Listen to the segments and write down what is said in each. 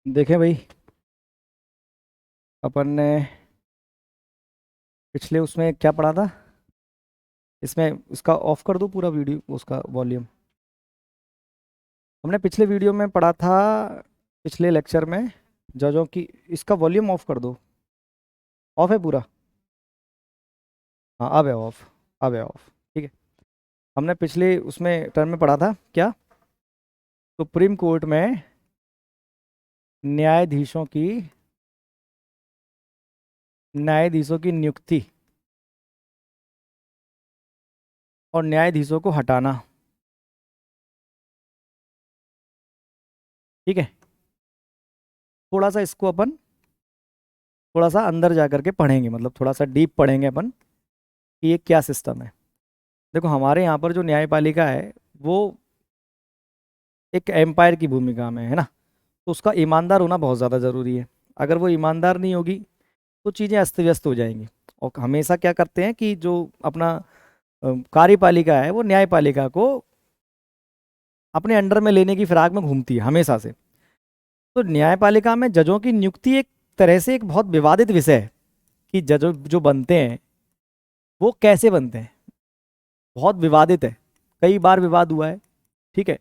देखें भाई, अपन ने पिछले उसमें क्या पढ़ा था। इसमें इसका ऑफ कर दूं पूरा वीडियो, उसका वॉल्यूम। हमने पिछले वीडियो में पढ़ा था, पिछले लेक्चर में, जजों की। इसका वॉल्यूम ऑफ कर दो। ऑफ है पूरा? हाँ, अब है ऑफ। अब है ऑफ। ठीक है। हमने पिछले उसमें टर्म में पढ़ा था क्या? सुप्रीम कोर्ट में न्यायाधीशों की न्यायाधीशों की नियुक्ति और न्यायाधीशों को हटाना। ठीक है। थोड़ा सा इसको अपन थोड़ा सा अंदर जा करके पढ़ेंगे, मतलब थोड़ा सा डीप पढ़ेंगे अपन कि ये क्या सिस्टम है। देखो, हमारे यहाँ पर जो न्यायपालिका है वो एक एम्पायर की भूमिका में है ना। तो उसका ईमानदार होना बहुत ज़्यादा ज़रूरी है। अगर वो ईमानदार नहीं होगी तो चीज़ें अस्त व्यस्त हो जाएंगी। और हमेशा क्या करते हैं कि जो अपना कार्यपालिका है वो न्यायपालिका को अपने अंडर में लेने की फिराक में घूमती है हमेशा से। तो न्यायपालिका में जजों की नियुक्ति एक तरह से एक बहुत विवादित विषय है कि जज जो बनते हैं वो कैसे बनते हैं। बहुत विवादित है। कई बार विवाद हुआ है। ठीक है।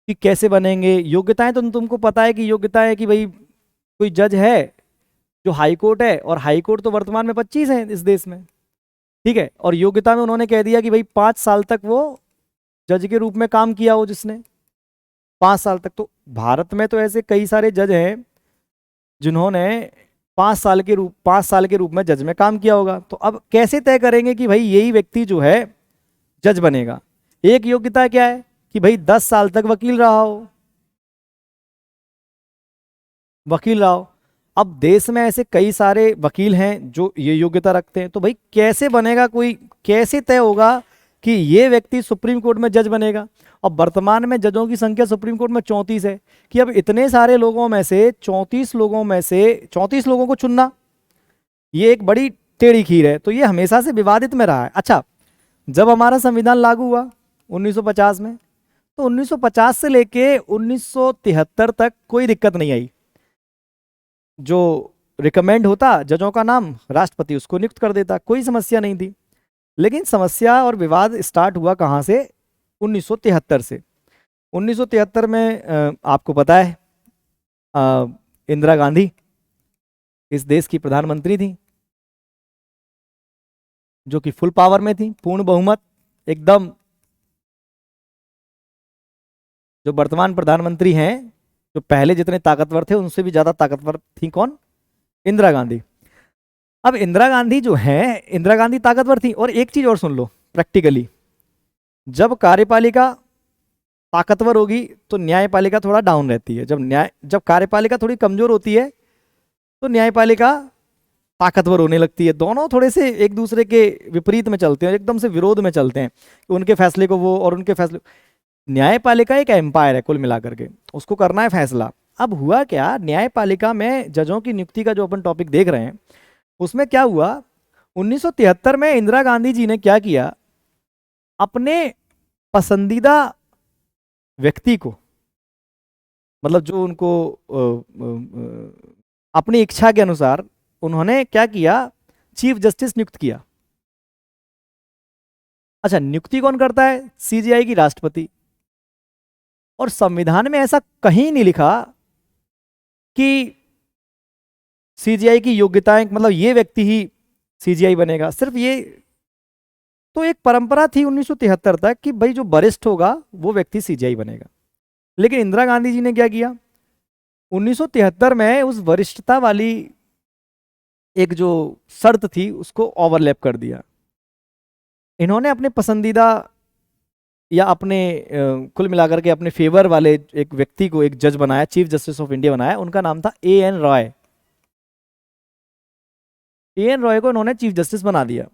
कि कैसे बनेंगे, योग्यताएं तो तुमको पता है कि योग्यता है कि भाई कोई जज है जो हाई कोर्ट है, और हाई कोर्ट तो वर्तमान में 25 है इस देश में। ठीक है। और योग्यता में उन्होंने कह दिया कि भाई 5 साल तक वो जज के रूप में काम किया हो जिसने, 5 साल तक। तो भारत में तो ऐसे कई सारे जज हैं जिन्होंने 5 साल के रूप में जज में काम किया होगा। तो अब कैसे तय करेंगे कि भाई यही व्यक्ति जो है जज बनेगा? एक योग्यता क्या है कि भाई 10 साल तक वकील रहा हो, वकील रहा हो। अब देश में ऐसे कई सारे वकील हैं जो ये योग्यता रखते हैं। तो भाई कैसे बनेगा, कोई कैसे तय होगा कि ये व्यक्ति सुप्रीम कोर्ट में जज बनेगा? और वर्तमान में जजों की संख्या सुप्रीम कोर्ट में 34 है। कि अब इतने सारे लोगों में से 34 लोगों को चुनना, ये एक बड़ी टेढ़ी खीर है। तो ये हमेशा से विवादित में रहा है। अच्छा, जब हमारा संविधान लागू हुआ 1950 में, तो 1950 से लेके 1973 तक कोई दिक्कत नहीं आई। जो रिकमेंड होता जजों का नाम, राष्ट्रपति उसको नियुक्त कर देता, कोई समस्या नहीं थी। लेकिन समस्या और विवाद स्टार्ट हुआ कहाँ से? 1973 से। 1973 में आपको पता है, अ, इंदिरा गांधी इस देश की प्रधानमंत्री थी, जो कि फुल पावर में थी, पूर्ण बहुमत एकदम। जो वर्तमान प्रधानमंत्री हैं, जो पहले जितने ताकतवर थे उनसे भी ज्यादा ताकतवर थी कौन? इंदिरा गांधी। अब इंदिरा गांधी जो है, इंदिरा गांधी ताकतवर थी। और एक चीज और सुन लो प्रैक्टिकली, जब कार्यपालिका ताकतवर होगी तो न्यायपालिका थोड़ा डाउन रहती है। जब कार्यपालिका थोड़ी कमजोर होती है तो न्यायपालिका ताकतवर होने लगती है। दोनों थोड़े से एक दूसरे के विपरीत में चलते हैं, एकदम से विरोध में चलते हैं कि उनके फैसले को वो और उनके फैसले। न्यायपालिका एक एम्पायर है कुल मिलाकर के, उसको करना है फैसला। अब हुआ क्या, न्यायपालिका में जजों की नियुक्ति का जो अपन टॉपिक देख रहे हैं उसमें क्या हुआ? 1973 में इंदिरा गांधी जी ने क्या किया, अपने पसंदीदा व्यक्ति को, मतलब जो उनको अपनी इच्छा के अनुसार उन्होंने क्या किया, चीफ जस्टिस नियुक्त किया। अच्छा, नियुक्ति कौन करता है? सीजीआई की राष्ट्रपति। और संविधान में ऐसा कहीं नहीं लिखा कि सीजीआई की योग्यताएं, मतलब ये व्यक्ति ही सीजीआई बनेगा। सिर्फ ये तो एक परंपरा थी 1973 तक कि भाई जो वरिष्ठ होगा वो व्यक्ति सीजीआई बनेगा। लेकिन इंदिरा गांधी जी ने क्या किया, 1973 में उस वरिष्ठता वाली एक जो शर्त थी उसको ओवरलैप कर दिया। इन्होंने अपने पसंदीदा या अपने कुल मिलाकर के अपने फेवर वाले एक व्यक्ति को एक जज बनाया, चीफ जस्टिस ऑफ इंडिया बनाया। उनका नाम था एएन रॉय। एएन रॉय को इन्होंने चीफ जस्टिस बना दिया,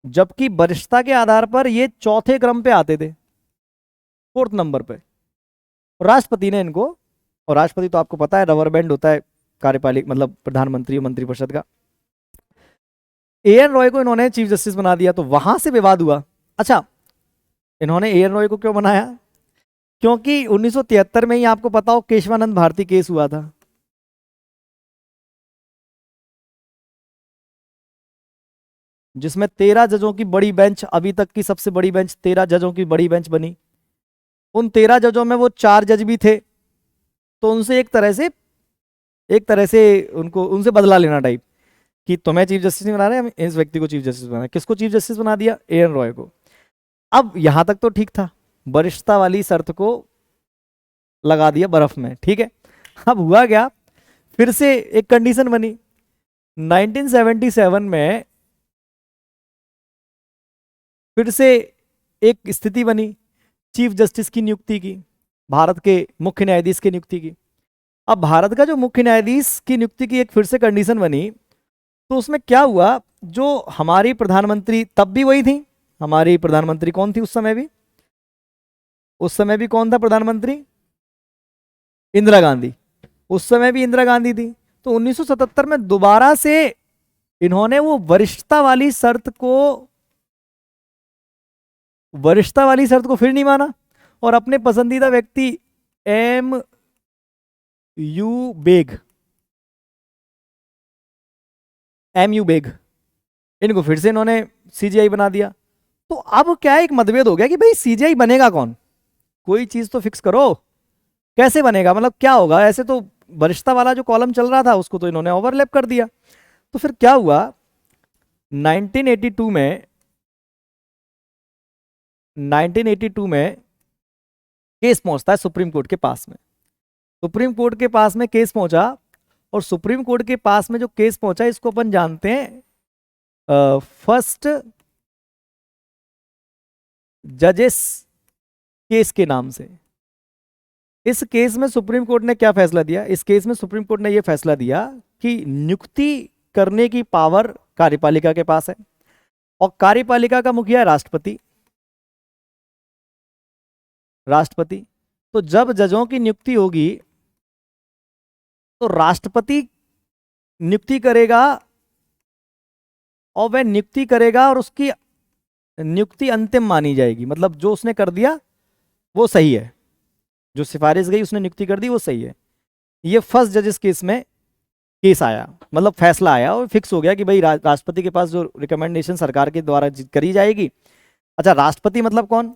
जबकि वरिष्ठता के आधार पर ये चौथे क्रम पे आते थे, 4th नंबर पे। और राष्ट्रपति ने इनको, और राष्ट्रपति तो आपको पता है रबर बैंड होता है कार्यपालिका, मतलब प्रधानमंत्री और मंत्रिपरिषद का। एएन रॉय को इन्होंने चीफ जस्टिस बना दिया, तो वहां से विवाद हुआ। अच्छा, इन्होंने एएन रॉय को क्यों बनाया? क्योंकि 1973 में ही आपको पता हो केशवानंद भारती केस हुआ था। जिसमें 13 जजों की बड़ी बेंच, अभी तक की सबसे बड़ी बेंच 13 जजों की बड़ी बेंच बनी। उन 13 जजों में वो 4 जज भी थे, तो उनसे एक तरह से उनको उनसे बदला लेना टाइप, कि तुम्हें चीफ जस्टिस नहीं बना रहे, हम इस व्यक्ति को चीफ जस्टिस बना रहे। किसको चीफ जस्टिस बना दिया? एएन रॉय को। अब यहां तक तो ठीक था, वरिष्ठता वाली शर्त को लगा दिया बर्फ में, ठीक है। अब हुआ क्या, फिर से एक कंडीशन बनी 1977 में, फिर से एक स्थिति बनी चीफ जस्टिस की नियुक्ति की, भारत के मुख्य न्यायाधीश की नियुक्ति की। अब भारत का जो मुख्य न्यायाधीश की नियुक्ति की एक फिर से कंडीशन बनी, तो उसमें क्या हुआ, जो हमारी प्रधानमंत्री तब भी वही थी, हमारी प्रधानमंत्री कौन थी उस समय भी? उस समय भी कौन था प्रधानमंत्री? इंदिरा गांधी। उस समय भी इंदिरा गांधी थी। तो 1977 में दोबारा से इन्होंने वो वरिष्ठता वाली शर्त को फिर नहीं माना, और अपने पसंदीदा व्यक्ति एम यू बेग इनको फिर से इन्होंने सीजीआई बना दिया। तो अब क्या है, एक मतभेद हो गया कि भाई सीजीआई बनेगा कौन, कोई चीज तो फिक्स करो, कैसे बनेगा, मतलब क्या होगा। ऐसे तो वरिष्ठता वाला जो कॉलम चल रहा था उसको तो इन्होंने ओवरलैप कर दिया। तो फिर क्या हुआ, 1982 में केस पहुंचता है सुप्रीम कोर्ट के पास में। सुप्रीम कोर्ट के पास में केस पहुंचा, और सुप्रीम कोर्ट के पास में जो केस पहुंचा इसको अपन जानते हैं फर्स्ट जजेस केस के नाम से। इस केस में सुप्रीम कोर्ट ने क्या फैसला दिया? इस केस में सुप्रीम कोर्ट ने यह फैसला दिया कि नियुक्ति करने की पावर कार्यपालिका के पास है, और कार्यपालिका का मुखिया है राष्ट्रपति। तो जब जजों की नियुक्ति होगी तो राष्ट्रपति नियुक्ति करेगा, और वह नियुक्ति करेगा और उसकी नियुक्ति अंतिम मानी जाएगी, मतलब जो उसने कर दिया वो सही है, जो सिफारिश गई उसने नियुक्ति कर दी वो सही है। ये फर्स्ट जजेस केस में केस आया, मतलब फैसला आया और फिक्स हो गया कि भाई राष्ट्रपति के पास जो रिकमेंडेशन सरकार के द्वारा करी जाएगी। अच्छा, राष्ट्रपति मतलब कौन?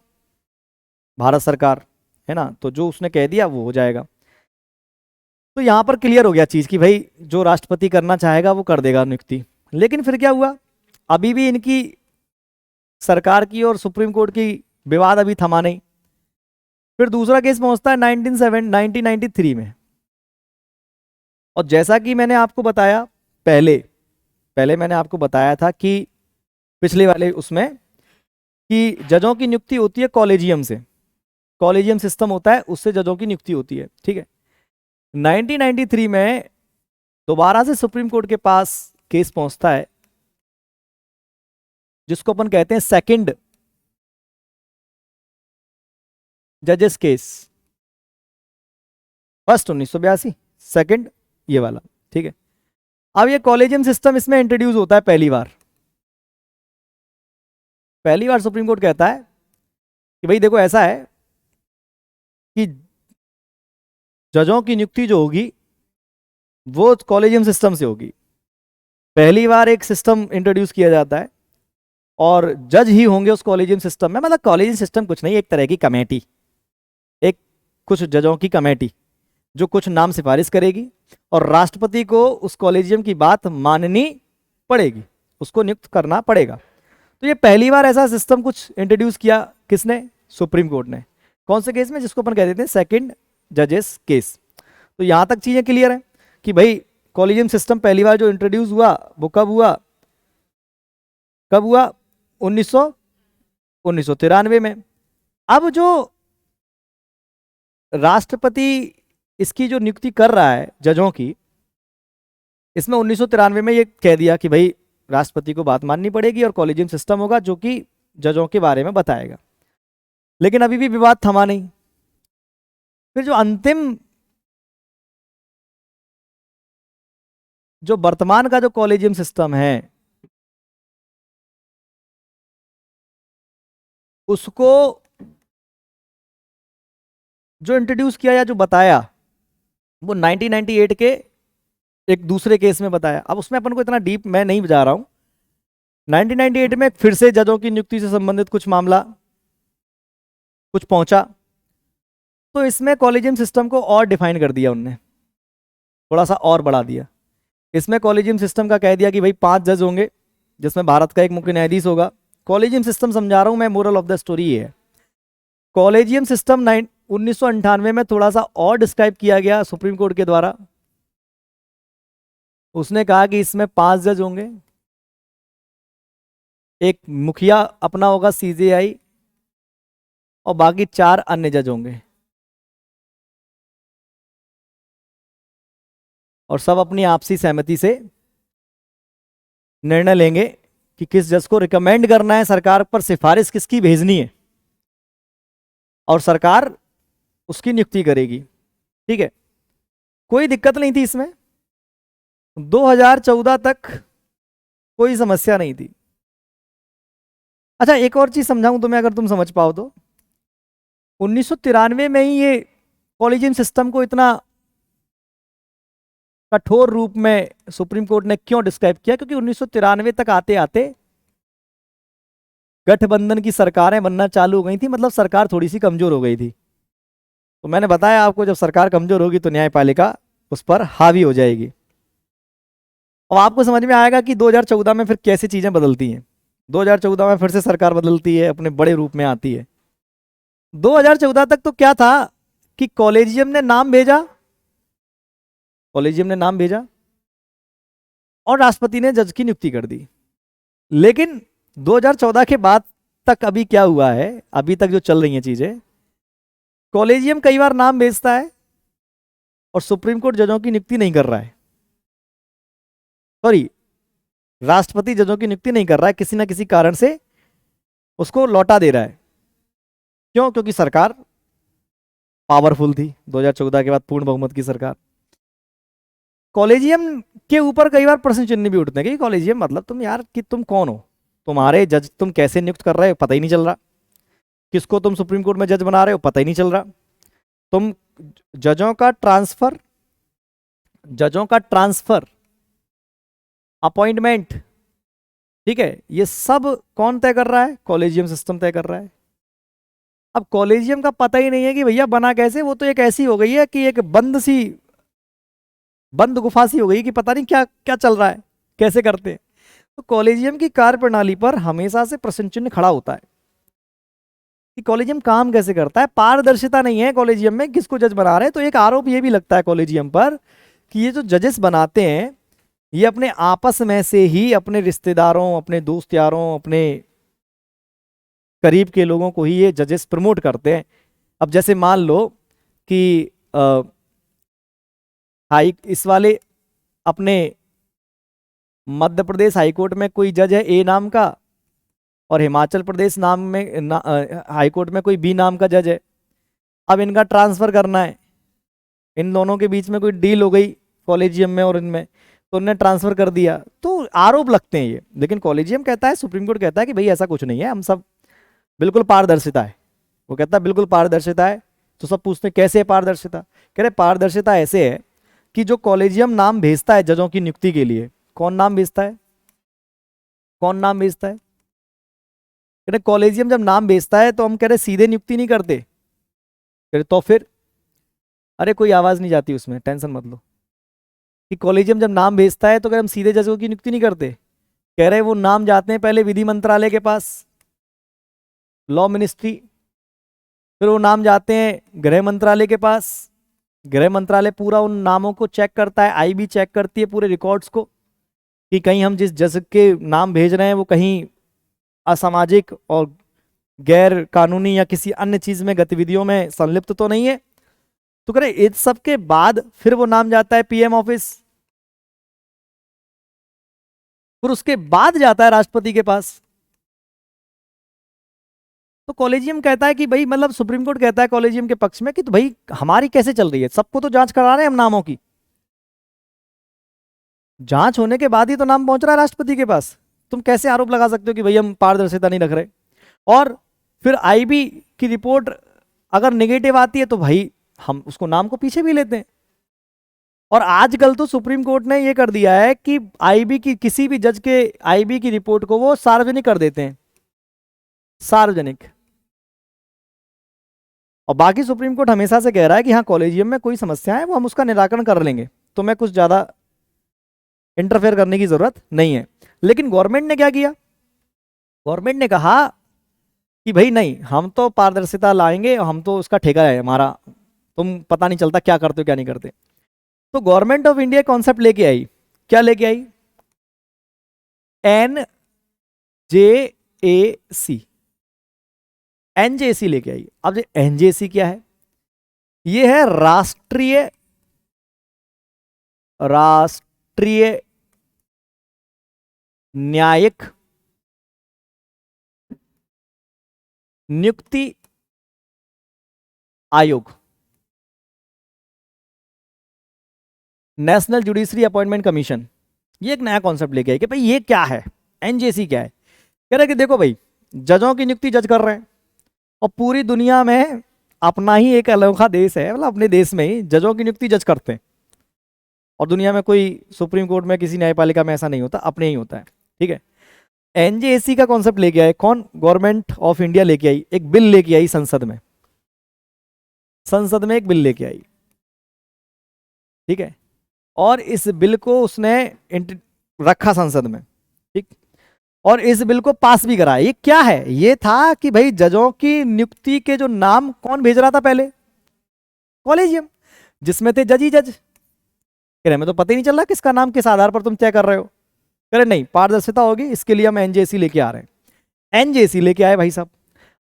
भारत सरकार, है ना। तो जो उसने कह दिया वो हो जाएगा। तो यहां पर क्लियर हो गया चीज कि भाई जो राष्ट्रपति करना चाहेगा वो कर देगा नियुक्ति। लेकिन फिर क्या हुआ, अभी भी इनकी सरकार की और सुप्रीम कोर्ट की विवाद अभी थमा नहीं। फिर दूसरा केस पहुंचता है 1993 में, और जैसा कि मैंने आपको बताया पहले मैंने आपको बताया था कि पिछले वाले उसमें कि जजों की नियुक्ति होती है कॉलेजियम से, कॉलेजियम सिस्टम होता है, उससे जजों की नियुक्ति होती है, ठीक है। 1993 में दोबारा से सुप्रीम कोर्ट के पास केस पहुंचता है, जिसको अपन कहते हैं सेकंड जजेस केस। फर्स्ट 1982, सेकंड ये वाला, ठीक है। अब ये कॉलेजियम सिस्टम इसमें इंट्रोड्यूस होता है पहली बार सुप्रीम कोर्ट कहता है कि भाई देखो ऐसा है कि जजों की नियुक्ति जो होगी वो कॉलेजियम सिस्टम से होगी। पहली बार एक सिस्टम इंट्रोड्यूस किया जाता है, और जज ही होंगे उस कॉलेजियम सिस्टम में। मतलब कॉलेजियम सिस्टम कुछ नहीं, एक तरह की कमेटी, एक कुछ जजों की कमेटी जो कुछ नाम सिफारिश करेगी, और राष्ट्रपति को उस कॉलेजियम की बात माननी पड़ेगी, उसको नियुक्त करना पड़ेगा। तो ये पहली बार ऐसा सिस्टम कुछ इंट्रोड्यूस किया किसने? सुप्रीम कोर्ट ने। कौन से केस में? जिसको अपन कह देते हैं सेकंड जजेस केस। तो यहां तक चीजें क्लियर है कि भाई कॉलेजियम सिस्टम पहली बार जो इंट्रोड्यूस हुआ वो कब हुआ 1993 में। अब जो राष्ट्रपति इसकी जो नियुक्ति कर रहा है जजों की, इसमें 1993 में ये कह दिया कि भाई राष्ट्रपति को बात माननी पड़ेगी और कॉलेजियम सिस्टम होगा जो कि जजों के बारे में बताएगा। लेकिन अभी भी विवाद थमा नहीं। फिर जो अंतिम जो वर्तमान का जो कॉलेजियम सिस्टम है उसको जो इंट्रोड्यूस किया या जो बताया वो 1998 के एक दूसरे केस में बताया। अब उसमें अपन को इतना डीप मैं नहीं जा रहा हूं, 1998 में फिर से जजों की नियुक्ति से संबंधित कुछ मामला कुछ पहुंचा, तो इसमें कॉलेजियम सिस्टम को और डिफाइन कर दिया उनने, थोड़ा सा और बढ़ा दिया। इसमें कॉलेजियम सिस्टम का कह दिया कि भाई 5 जज होंगे, जिसमें भारत का एक मुख्य न्यायाधीश होगा। कॉलेजियम सिस्टम समझा रहा हूं मैं, मोरल ऑफ द स्टोरी ये है। कॉलेजियम सिस्टम 1998 में थोड़ा सा और डिस्क्राइब किया गया सुप्रीम कोर्ट के द्वारा। उसने कहा कि इसमें 5 जज होंगे, एक मुखिया अपना होगा सीजेआई, और बाकी 4 अन्य जज होंगे, और सब अपनी आपसी सहमति से निर्णय लेंगे कि किस जज को रिकमेंड करना है, सरकार पर सिफारिश किसकी भेजनी है, और सरकार उसकी नियुक्ति करेगी। ठीक है, कोई दिक्कत नहीं थी इसमें। 2014 तक कोई समस्या नहीं थी। अच्छा, एक और चीज समझाऊं तुम्हें, अगर तुम समझ पाओ तो। 1993 में ही ये कॉलेजियम सिस्टम को इतना कठोर रूप में सुप्रीम कोर्ट ने क्यों डिस्क्राइब किया? क्योंकि 1993 तक आते आते गठबंधन की सरकारें बनना चालू हो गई थी, मतलब सरकार थोड़ी सी कमजोर हो गई थी। तो मैंने बताया आपको, जब सरकार कमजोर होगी तो न्यायपालिका उस पर हावी हो जाएगी। अब आपको समझ में आएगा कि 2014 में फिर कैसे चीजें बदलती हैं। 2014 में फिर से सरकार बदलती है, अपने बड़े रूप में आती है। 2014 तक तो क्या था कि कॉलेजियम ने नाम भेजा, कॉलेजियम ने नाम भेजा और राष्ट्रपति ने जज की नियुक्ति कर दी। लेकिन 2014 के बाद तक अभी क्या हुआ है, अभी तक जो चल रही हैं चीजें, कॉलेजियम कई बार नाम भेजता है और सुप्रीम कोर्ट जजों की नियुक्ति नहीं कर रहा है। सॉरी, राष्ट्रपति जजों की नियुक्ति नहीं कर रहा है, किसी ना किसी कारण से उसको लौटा दे रहा है। क्यों? क्योंकि सरकार पावरफुल थी 2014 के बाद, पूर्ण बहुमत की सरकार। कॉलेजियम के ऊपर कई बार प्रश्न चिन्ह भी उठते हैं कि कॉलेजियम मतलब तुम यार कि तुम कौन हो, तुम्हारे जज तुम कैसे नियुक्त कर रहे हो पता ही नहीं चल रहा, किसको तुम सुप्रीम कोर्ट में जज बना रहे हो पता ही नहीं चल रहा, तुम जजों का ट्रांसफर अपॉइंटमेंट, ठीक है, ये सब कौन तय कर रहा है? कॉलेजियम सिस्टम तय कर रहा है। अब कॉलेजियम का पता ही नहीं है कि भैया बना कैसे, वो तो एक ऐसी हो गई है कि एक बंद गुफा सी हो गई कि पता नहीं क्या क्या चल रहा है, कैसे करते हैं। तो कॉलेजियम की कार्यप्रणाली पर हमेशा से प्रश्न चिन्ह खड़ा होता है कि कॉलेजियम काम कैसे करता है। पारदर्शिता नहीं है कॉलेजियम में, किसको जज बना रहे हैं। तो एक आरोप ये भी लगता है कॉलेजियम पर कि ये जो जजेस बनाते हैं ये अपने आपस में से ही अपने रिश्तेदारों, अपने दोस्त यारों, अपने करीब के लोगों को ही ये जजेस प्रमोट करते हैं। अब जैसे मान लो कि इस वाले अपने मध्य प्रदेश हाईकोर्ट में कोई जज है ए नाम का, और हिमाचल प्रदेश नाम में हाईकोर्ट में कोई बी नाम का जज है। अब इनका ट्रांसफर करना है, इन दोनों के बीच में कोई डील हो गई कॉलेजियम में और इनमें, तो उन्होंने ट्रांसफर कर दिया, तो आरोप लगते हैं ये। लेकिन कॉलेजियम कहता है, सुप्रीम कोर्ट कहता है कि भाई ऐसा कुछ नहीं है, हम सब बिल्कुल पारदर्शिता है। वो कहता है बिल्कुल पारदर्शिता है। तो सब पूछते हैं कैसे है पारदर्शिता? कह रहे पारदर्शिता ऐसे है कि जो कॉलेजियम नाम भेजता है जजों की नियुक्ति के लिए, कौन नाम भेजता है? कौन नाम भेजता है? कह रहे कॉलेजियम जब नाम भेजता है तो हम कह रहे सीधे नियुक्ति नहीं करते। कह रहे तो फिर? अरे कोई आवाज नहीं जाती उसमें, टेंशन मत लो। कि कॉलेजियम जब नाम भेजता है तो कह रहे हम सीधे जजों की नियुक्ति नहीं करते। कह रहे वो नाम जाते हैं पहले विधि मंत्रालय के पास, लॉ मिनिस्ट्री, फिर वो नाम जाते हैं गृह मंत्रालय के पास। गृह मंत्रालय पूरा उन नामों को चेक करता है, आईबी चेक करती है पूरे रिकॉर्ड्स को कि कहीं हम जिस जज के नाम भेज रहे हैं वो कहीं असामाजिक और गैर कानूनी या किसी अन्य चीज में गतिविधियों में संलिप्त तो नहीं है। तो करे इस सब के बाद फिर वो नाम जाता है पीएम ऑफिस, फिर उसके बाद जाता है राष्ट्रपति के पास। तो कॉलेजियम कहता है कि भाई मतलब सुप्रीम कोर्ट कहता है कॉलेजियम के पक्ष में कि तो भाई हमारी कैसे चल रही है, सबको तो जांच करा रहे हैं हम नामों की, जांच होने के बाद ही तो नाम पहुंच रहा है राष्ट्रपति के पास, तुम कैसे आरोप लगा सकते हो कि भाई हम पारदर्शिता नहीं रख रहे? और फिर आईबी की रिपोर्ट अगर नेगेटिव आती है तो भाई हम उसको नाम को पीछे भी लेते हैं। और आजकल तो सुप्रीम कोर्ट ने ये कर दिया है कि आईबी की किसी भी जज के आईबी की रिपोर्ट को वो सार्वजनिक कर देते हैं, सार्वजनिक। और बाकी सुप्रीम कोर्ट हमेशा से कह रहा है कि हाँ कॉलेजियम में कोई समस्या है वो हम उसका निराकरण कर लेंगे, तो मैं कुछ ज्यादा इंटरफेयर करने की जरूरत नहीं है। लेकिन गवर्नमेंट ने क्या किया, गवर्नमेंट ने कहा कि भाई नहीं, हम तो पारदर्शिता लाएंगे, हम तो उसका ठेका है हमारा, तुम पता नहीं चलता क्या करते हो क्या नहीं करते। तो गवर्नमेंट ऑफ इंडिया कॉन्सेप्ट लेके आई, क्या लेके आई, NJAC, NJC लेके आई। अब ये NJC क्या है, ये है राष्ट्रीय न्यायिक नियुक्ति आयोग, नेशनल जुडिशरी अपॉइंटमेंट कमीशन। ये एक नया कॉन्सेप्ट लेके आई कि भाई ये क्या है, NJC क्या है। कह रहे कि देखो भाई, जजों की नियुक्ति जज कर रहे हैं, और पूरी दुनिया में अपना ही एक अनोखा देश है, मतलब अपने देश में ही जजों की नियुक्ति जज करते हैं, और दुनिया में कोई सुप्रीम कोर्ट में किसी न्यायपालिका में ऐसा नहीं होता, अपने ही होता है, ठीक है। NJC का कॉन्सेप्ट लेके आए कौन, गवर्नमेंट ऑफ इंडिया लेके आई, एक बिल लेके आई संसद में, संसद में एक बिल लेके आई, ठीक है। और इस बिल को उसने रखा संसद में, ठीक। और इस बिल को पास भी कराया। ये क्या है, ये था कि भाई जजों की नियुक्ति के जो नाम कौन भेज रहा था पहले, कॉलेजियम, जिसमें थे जज ही जज। कह रहे हमें तो पता ही नहीं चल रहा किसका नाम किस आधार पर तुम तय कर रहे हो। कह रहे नहीं, पारदर्शिता होगी, इसके लिए हम NJC लेके आ रहे हैं। NJC लेके आए भाई साहब।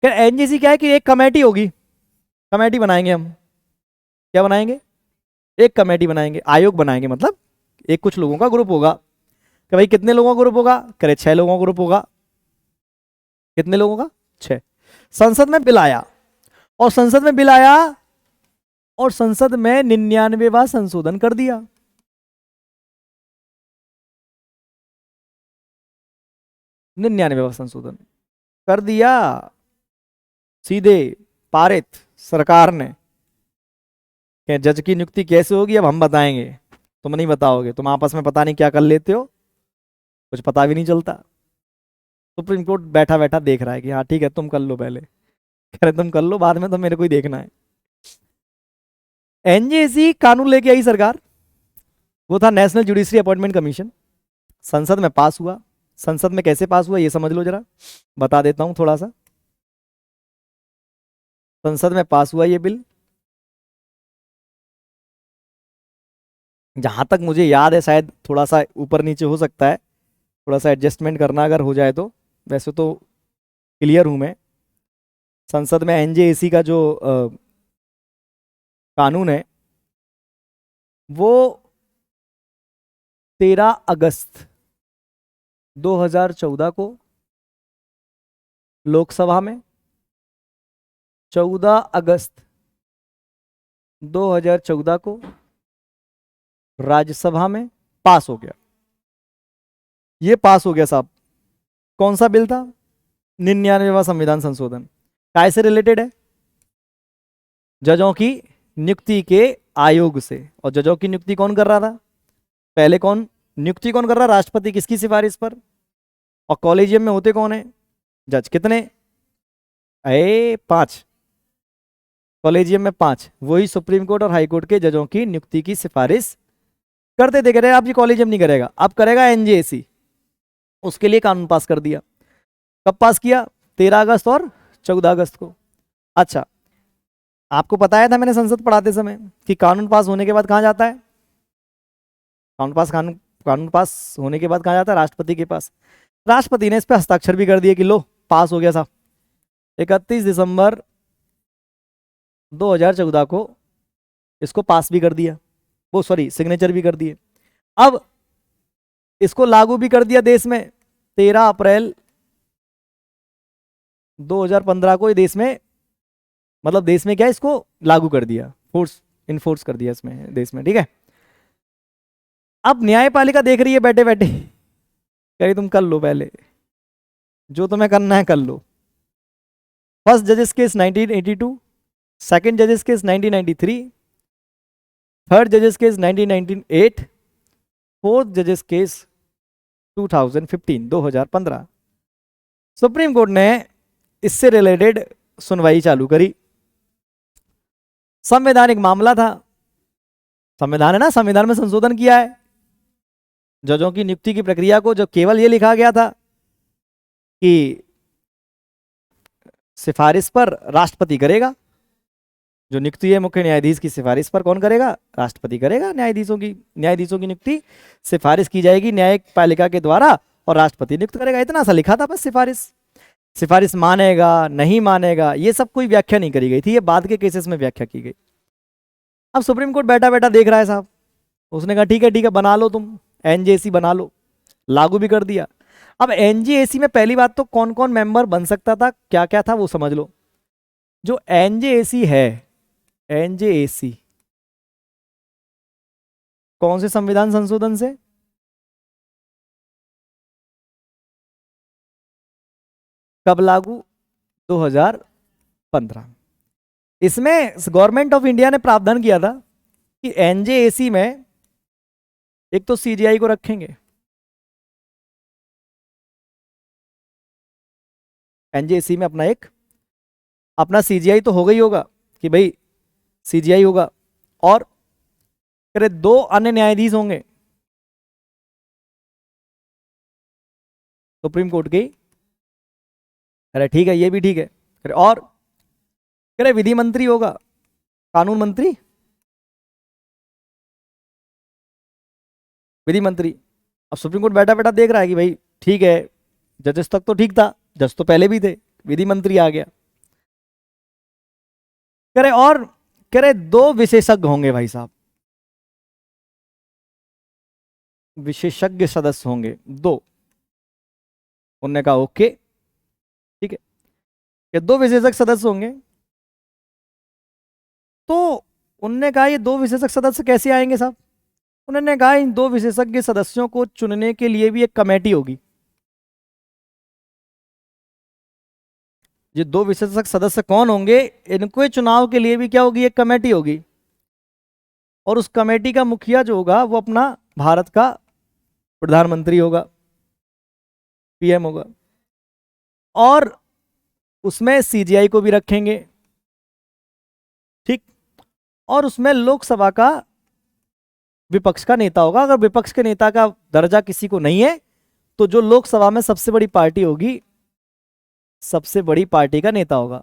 कह रहे NJC क्या है कि एक कमेटी होगी, कमेटी बनाएंगे हम, क्या बनाएंगे, एक कमेटी बनाएंगे, आयोग बनाएंगे, मतलब एक कुछ लोगों का ग्रुप होगा। कि भाई कितने लोगों का ग्रुप होगा, करे 6 लोगों का ग्रुप होगा। कितने लोगों का, 6। संसद में बिल आया, और संसद में बिल आया, और संसद में 99वां संशोधन कर दिया। 99वां संशोधन कर दिया, सीधे पारित सरकार ने। कि जज की नियुक्ति कैसे होगी अब हम बताएंगे, तुम नहीं बताओगे, तुम आपस में पता नहीं क्या कर लेते हो, कुछ पता भी नहीं चलता। सुप्रीम कोर्ट बैठा बैठा देख रहा है कि हाँ ठीक है तुम कर लो पहले, कह रहे तुम कर लो, बाद में तो मेरे को ही देखना है। NJC कानून लेके आई सरकार, वो था नेशनल जुडिशरी अपॉइंटमेंट कमीशन। संसद में पास हुआ। संसद में कैसे पास हुआ ये समझ लो जरा, बता देता हूं थोड़ा सा। संसद में पास हुआ ये बिल, जहां तक मुझे याद है, शायद थोड़ा सा ऊपर नीचे हो सकता है, थोड़ा सा एडजस्टमेंट करना अगर हो जाए तो, वैसे तो क्लियर हूं मैं। संसद में NJC का जो कानून है वो 13 अगस्त 2014 को लोकसभा में, 14 अगस्त 2014 को राज्यसभा में पास हो गया। ये पास हो गया साहब। कौन सा बिल था, 99वां संविधान संशोधन। काय से रिलेटेड है, जजों की नियुक्ति के आयोग से। और जजों की नियुक्ति कौन कर रहा था पहले, कौन नियुक्ति कौन कर रहा, राष्ट्रपति, किसकी सिफारिश पर। और कॉलेजियम में होते कौन है, जज। कितने, 5। कॉलेजियम में 5, वही सुप्रीम कोर्ट और हाई कोर्ट के जजों की नियुक्ति की सिफारिश करते थे। कह रहे आप जी कॉलेजियम नहीं करेगा, अब करेगा NJC। उसके लिए कानून पास कर दिया। कब पास किया, 13 अगस्त और 14 अगस्त को। अच्छा, आपको बताया था मैंने संसद पढ़ाते समय कि कानून पास होने के बाद कहां जाता है, कानून पास होने के बाद कहां जाता है, राष्ट्रपति के पास। राष्ट्रपति ने इस पर हस्ताक्षर भी कर दिए कि लो पास हो गया साहब। 31 दिसंबर 2014 को इसको पास भी कर दिया, वो सॉरी सिग्नेचर भी कर दिए। अब इसको लागू भी कर दिया देश में 13 अप्रैल 2015 को। ये देश में, मतलब देश में क्या है, इसको लागू कर दिया, इनफोर्स कर दिया इसमें देश में, ठीक है। अब न्यायपालिका देख रही है बैठे बैठे, कह रही तुम कर लो पहले जो तुम्हें करना है कर लो। फर्स्ट जजेस केस 1982, सेकंड जजेस केस 1993, थर्ड जजेस केस 1998, फोर्थ जजेस केस 2015। सुप्रीम कोर्ट ने इससे रिलेटेड सुनवाई चालू करी। संवैधानिक मामला था, संविधान है ना, संविधान में संशोधन किया है। जजों की नियुक्ति की प्रक्रिया को जो केवल ये लिखा गया था कि सिफारिश पर राष्ट्रपति करेगा, जो नियुक्ति है मुख्य न्यायाधीश की सिफारिश पर कौन करेगा? राष्ट्रपति करेगा। न्यायाधीशों की नियुक्ति सिफारिश की जाएगी न्यायिक पालिका के द्वारा और राष्ट्रपति नियुक्त करेगा। इतना सा लिखा था बस। सिफारिश मानेगा नहीं मानेगा ये सब कोई व्याख्या नहीं करी गई थी, ये बाद के केसेस में व्याख्या की गई। अब सुप्रीम कोर्ट बैठा बैठा देख रहा है साहब, उसने कहा ठीक है बना लो, तुम एनजेसी बना लो, लागू भी कर दिया। अब एनजेसी में पहली बात तो कौन कौन मेंबर बन सकता था, क्या क्या था वो समझ लो। जो एनजेसी है, एनजेसी कौन से संविधान संशोधन से? कब लागू? 2015। इसमें गवर्नमेंट ऑफ इंडिया ने प्रावधान किया था कि एनजेएसी में एक तो सीजीआई को रखेंगे, एनजेएसी में अपना सीजीआई तो होगा ही होगा कि भाई सीजीआई होगा, और फिर 2 अन्य न्यायाधीश होंगे सुप्रीम कोर्ट के। अरे ठीक है, ये भी ठीक है। फिर और कह विधि मंत्री होगा, कानून मंत्री, विधि मंत्री। अब सुप्रीम कोर्ट बैठा बैठा देख रहा है कि भाई ठीक है, जजेस तक तो ठीक था, जज तो पहले भी थे, विधि मंत्री आ गया। कह रहे और कह रहे 2 विशेषज्ञ होंगे भाई साहब, विशेषज्ञ सदस्य होंगे 2। उनने कहा ओके ठीक है, ये 2 विशेषज्ञ सदस्य होंगे। तो उनने कहा ये 2 विशेषज्ञ सदस्य कैसे आएंगे साहब? उन्होंने कहा इन 2 विशेषज्ञ सदस्यों को चुनने के लिए भी एक कमेटी होगी। ये 2 विशेषज्ञ सदस्य कौन होंगे? इनको चुनाव के लिए भी क्या होगी? एक कमेटी होगी, और उस कमेटी का मुखिया जो होगा वो अपना भारत का प्रधानमंत्री होगा, पीएम होगा, और उसमें सीजीआई को भी रखेंगे, ठीक। और उसमें लोकसभा का विपक्ष का नेता होगा। अगर विपक्ष के नेता का दर्जा किसी को नहीं है तो जो लोकसभा में सबसे बड़ी पार्टी होगी, सबसे बड़ी पार्टी का नेता होगा,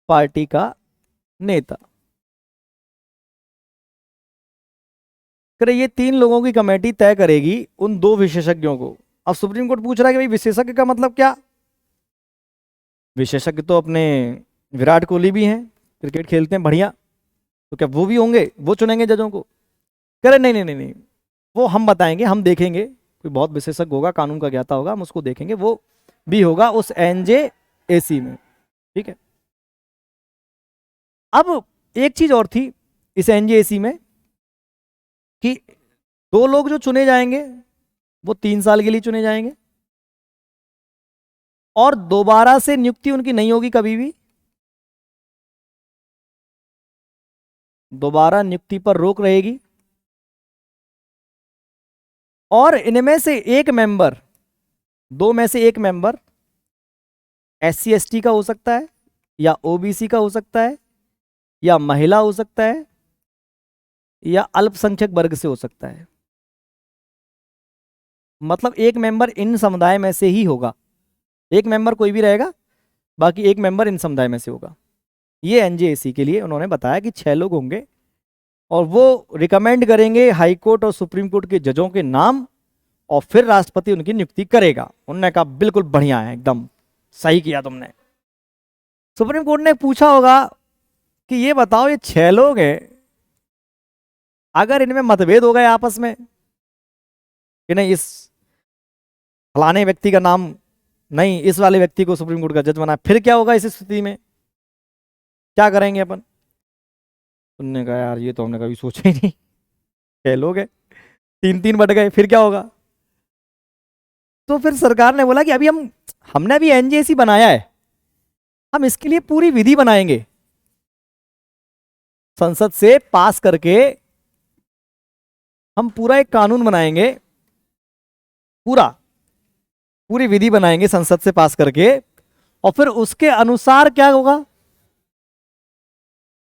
पार्टी का नेता। करे ये 3 लोगों की कमेटी तय करेगी उन 2 विशेषज्ञों को। अब सुप्रीम कोर्ट पूछ रहा है कि भाई विशेषज्ञ का मतलब क्या? विशेषज्ञ तो अपने विराट कोहली भी हैं, क्रिकेट खेलते हैं बढ़िया, तो क्या वो भी होंगे? वो चुनेंगे जजों को? कह रहे नहीं नहीं नहीं नहीं, वो हम बताएंगे, हम देखेंगे, कोई बहुत विशेषज्ञ होगा, कानून का ज्ञाता होगा, हम उसको देखेंगे, वो भी होगा उस एनजेएसी में, ठीक है। अब एक चीज और थी इस एनजेएसी में कि 2 लोग जो चुने जाएंगे वो 3 साल के लिए चुने जाएंगे, और दोबारा से नियुक्ति उनकी नहीं होगी कभी भी। दोबारा नियुक्ति पर रोक रहेगी, और इनमें से एक मेंबर, 2 में से एक मेंबर SC ST का हो सकता है, या ओबीसी का हो सकता है, या महिला हो सकता है, या अल्पसंख्यक वर्ग से हो सकता है। मतलब एक मेंबर इन समुदाय में से ही होगा, एक मेंबर कोई भी रहेगा, बाकी एक मेंबर इन समुदाय में से होगा। ये एनजेएसी के लिए उन्होंने बताया कि 6 लोग होंगे, और वो रिकमेंड करेंगे हाई कोर्ट और सुप्रीम कोर्ट के जजों के नाम, और फिर राष्ट्रपति उनकी नियुक्ति करेगा। उन्होंने कहा बिल्कुल बढ़िया है, एकदम सही किया तुमने। सुप्रीम कोर्ट ने पूछा होगा कि ये बताओ ये 6 लोग हैं, अगर इनमें मतभेद हो गए आपस में कि नहीं इस फलाने व्यक्ति का नाम नहीं, इस वाले व्यक्ति को सुप्रीम कोर्ट का जज बना, फिर क्या होगा? इस स्थिति में क्या करेंगे अपन? उन्होंने कहा यार ये तो हमने कभी सोचा ही नहीं, 6 लोग हैं, 3-3 बट गए, फिर क्या होगा? तो फिर सरकार ने बोला कि अभी हमने अभी एनजेसी बनाया है, हम इसके लिए पूरी विधि बनाएंगे, संसद से पास करके हम पूरा एक कानून बनाएंगे, पूरी विधि बनाएंगे संसद से पास करके, और फिर उसके अनुसार क्या होगा,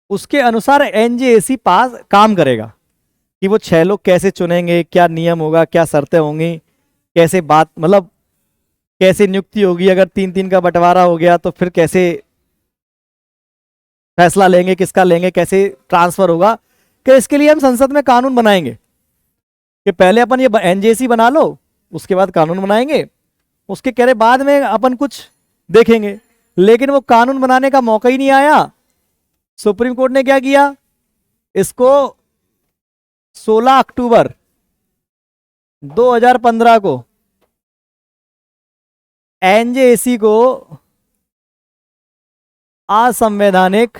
उसके अनुसार एनजेएसी पास काम करेगा कि वो 6 लोग कैसे चुनेंगे, क्या नियम होगा, क्या शर्तें होंगी, कैसे बात मतलब कैसे नियुक्ति होगी, अगर 3-3 का बंटवारा हो गया तो फिर कैसे फैसला लेंगे, किसका लेंगे, कैसे ट्रांसफर होगा। कि इसके लिए हम संसद में कानून बनाएंगे कि पहले अपन ये एनजेसी बना लो, उसके बाद कानून बनाएंगे, उसके कह रहे बाद में अपन कुछ देखेंगे। लेकिन वो कानून बनाने का मौका ही नहीं आया। सुप्रीम कोर्ट ने क्या किया, इसको 16 अक्टूबर 2015 को एनजेसी को असंवैधानिक,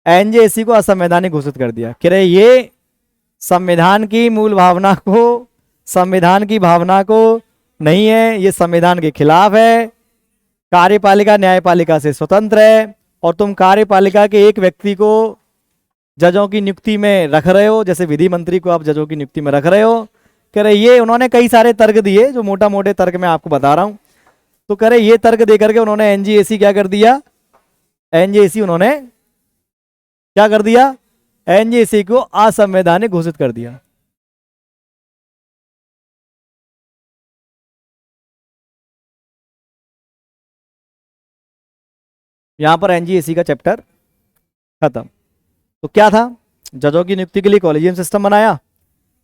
एनजेसी को असंवैधानिक घोषित कर दिया। कह रहे ये संविधान की मूल भावना को, संविधान की भावना को नहीं है, ये संविधान के खिलाफ है, कार्यपालिका न्यायपालिका से स्वतंत्र है, और तुम कार्यपालिका के एक व्यक्ति को जजों की नियुक्ति में रख रहे हो, जैसे विधि मंत्री को आप जजों की नियुक्ति में रख रहे हो। कह रहे ये उन्होंने कई सारे तर्क दिए, जो मोटा मोटे तर्क मैं आपको बता रहा हूं। तो कह रहे ये तर्क दे करके उन्होंने एनजेएसी क्या कर दिया, एनजेएसी उन्होंने क्या कर दिया, एनजेसी को असंवैधानिक घोषित कर दिया। यहां पर एनजीएसी का चैप्टर खत्म। तो क्या था, जजों की नियुक्ति के लिए कॉलेजियम सिस्टम बनाया।